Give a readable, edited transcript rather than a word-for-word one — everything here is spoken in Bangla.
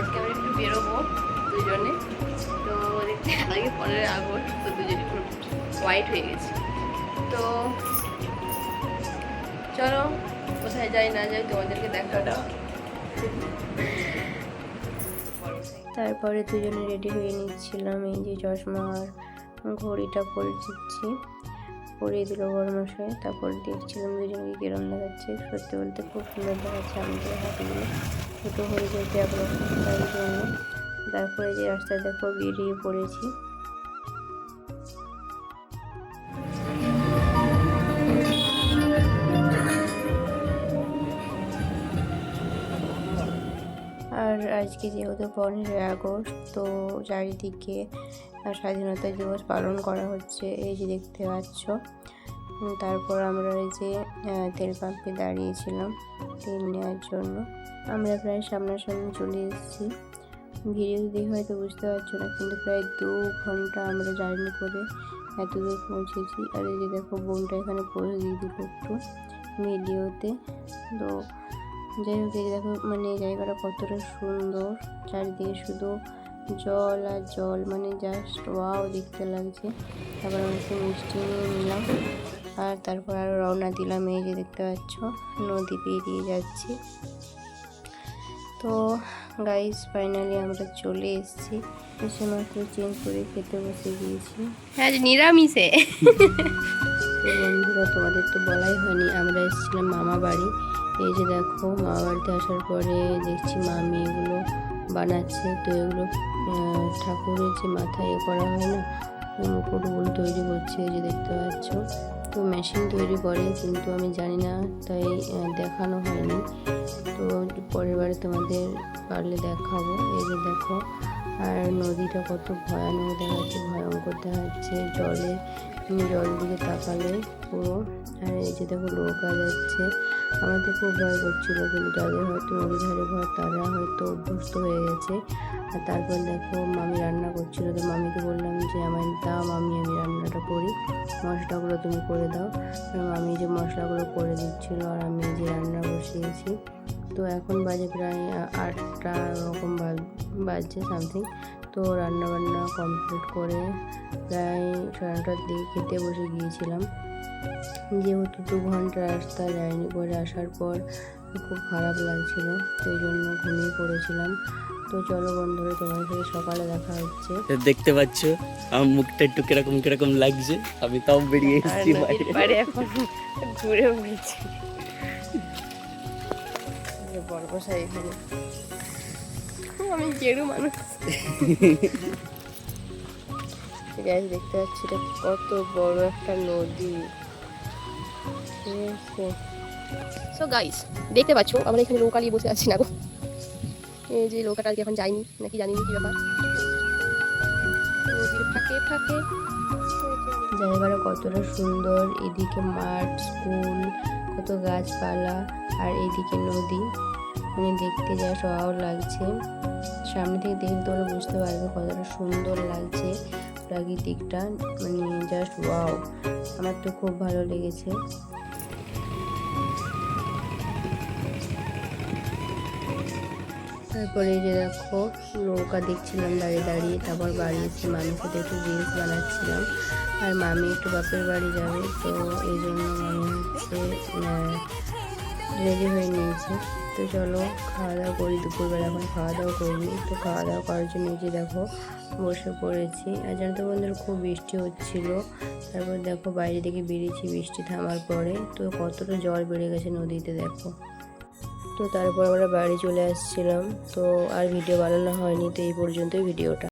আজকে আমরা একটু বেরোবো দুজনে। তো দেখতে আগে 15 আগস্ট, তো দুজনে একটু হোয়াইট হয়ে গেছে। তো চলো কোথায় যাই না যাই তোমাদেরকে দেখাটা। তারপরে দুজনে রেডি হয়ে নিচ্ছিলাম। এই যে চশমা আর ঘড়িটা পরে দিচ্ছি, পরিয়ে দিল বড়মশাই। তারপর দেখছিলাম দুজনকে কিরম দেখাচ্ছে। সত্যি বলতে খুব সুন্দর দেখাচ্ছে আমাদের হাতগুলো, ছোটো হয়ে যেতে একরকম, তাই জন্য। তারপরে যে রাস্তায় দেখো বেরিয়ে পড়েছি। আর আজকে যেহেতু 15 আগস্ট, তো চারিদিকে স্বাধীনতা দিবস পালন করা হচ্ছে, এই যে দেখতে পাচ্ছ। তারপর আমরা এই যে তেল পাম্পে দাঁড়িয়েছিলাম তেল নেওয়ার জন্য। আমরা প্রায় সামনাসামনি চলে এসেছি। ভিডিও দেখে হয়তো বুঝতে পারছো না, কিন্তু প্রায় 2 ঘন্টা আমরা জার্নি করে এত দূর পৌঁছেছি। আর এই যে দেখো বোনটা এখানে পৌঁছে দিয়ে দিল একটু ভিডিওতে। তো যাই হোক, এই দেখো মানে জায়গাটা কতটা সুন্দর, চারিদিকে শুধু জল আর জল, মানে জাস্ট ওয়াও দেখতে লাগছে। তারপর আমরা একটু মিষ্টি নিয়ে নিলাম, আর তারপর আরও রওনা দিলাম। এই যে দেখতে পাচ্ছ নদী পেরিয়ে যাচ্ছি। তো গাইস ফাইনালি আমরা চলে এসেছি, এসে মাত্র চেঞ্জ করে খেতে বসে গিয়েছি। হ্যাঁ নিরামিষে। বন্ধুরা তোমাদের তো বলাই হয়নি, আমরা এসেছিলাম মামা বাড়ি। এই যে দেখো মামা বাড়িতে আসার পরে দেখছি মামি এগুলো বানাচ্ছে। তো এগুলো ঠাকুরের যে মাথায় করা হয় না, ওই মুকুটগুলো তৈরি করছে, এই যে দেখতে পাচ্ছ। তো মেশিন তৈরি করে, কিন্তু আমি জানি না, তাই দেখানো হয়নি। তো পরের বারে তোমাদের পারলে দেখাবো। এই যে দেখো, আর নদীটা কত ভয়ানক দেখাচ্ছে, ভয়ঙ্কর দেখাচ্ছে। জল দিকে তাকালে পুরো। আর এই যে দেখো নৌকা যাচ্ছে। আমার তো খুব ভয় করছিল, কিন্তু যাদের হয়তো নদী ধারে ঘর তারা হয়তো অভ্যস্ত হয়ে গেছে। আর তারপর দেখো মামি রান্না করছিল, তো মামিকে বললাম যে আমার দাও মামি, আমি রান্নাটা করি, মশলাগুলো তুমি করে দাও। মামি যে মশলাগুলো করে দিচ্ছিল, আর আমি যে রান্না বসিয়েছি। তো এখন বাজে প্রায় 8টা রকম বাজছে সামথিং। তো রান্নাবান্না কমপ্লিট করে প্রায় 9:30টার দিকে খেতে বসে গিয়েছিলাম। যেহেতু 2 ঘন্টা রাস্তা জার্নি করে আসার পর খুব খারাপ লাগছিল, সেই জন্য ঘুমিয়ে পড়েছিলাম। তো চলো বন্ধুরা, তোমার সাথে সকালে দেখা হচ্ছে। দেখতে পাচ্ছ আমার মুখটা একটু কিরকম কিরকম লাগছে, আমি তাও বেরিয়ে এসেছি বাইরে, এখন ঘুরে বলছি বড় বসাই এখানে। আমি গেরু মানুষ। গাইস দেখতে পাচ্ছি এটা কত বড় একটা নদী। সো গাইস দেখতে পাচ্ছ আমরা এখানে নৌকা নিয়ে বসে আছি না গো। এই যে নৌকাটা আজকে এখন যায়নি নাকি জানি না কি ব্যাপার। নদীর ফাঁকে ফাঁকে জায়গাটা কতটা সুন্দর, এদিকে মাঠ, স্কুল, কত গাছপালা, আর এইদিকে নদী, মানে দেখতে যা সওয়াও লাগছে। সামনে থেকে দেখলে তোমরা বুঝতে পারবে কতটা সুন্দর লাগছে প্রাকৃতিকটা, মানে জাস্ট ওয়াও। আমার তো খুব ভালো লেগেছে। তারপরে এই যে দেখো নৌকা দেখছিলাম দাঁড়িয়ে দাঁড়িয়ে। তারপর বাড়ি এসে মামির সাথে একটু রিলস বানাচ্ছিলাম। আর মামি একটু বাপের বাড়ি যাবে, তো এই জন্য মামি হচ্ছে রেডি হয়ে নিয়েছে। তো চলো খাওয়া দাওয়া করি, দুপুরবেলা এখন খাওয়া দাওয়া করবি। তো খাওয়া দাওয়া করার জন্য এই যে দেখো বসে পড়েছি। আর জানো তো বন্ধুরা খুব বৃষ্টি হচ্ছিল। তারপর দেখো বাইরে থেকে বেরিয়েছি বৃষ্টি থামার পরে, তো কতটা জল বেড়ে গেছে নদীতে দেখো। তো তারপর আমরা বাড়ি চলে আসছিলাম। তো আর ভিডিও বানানো হয়নি, তো এই পর্যন্তই ভিডিওটা।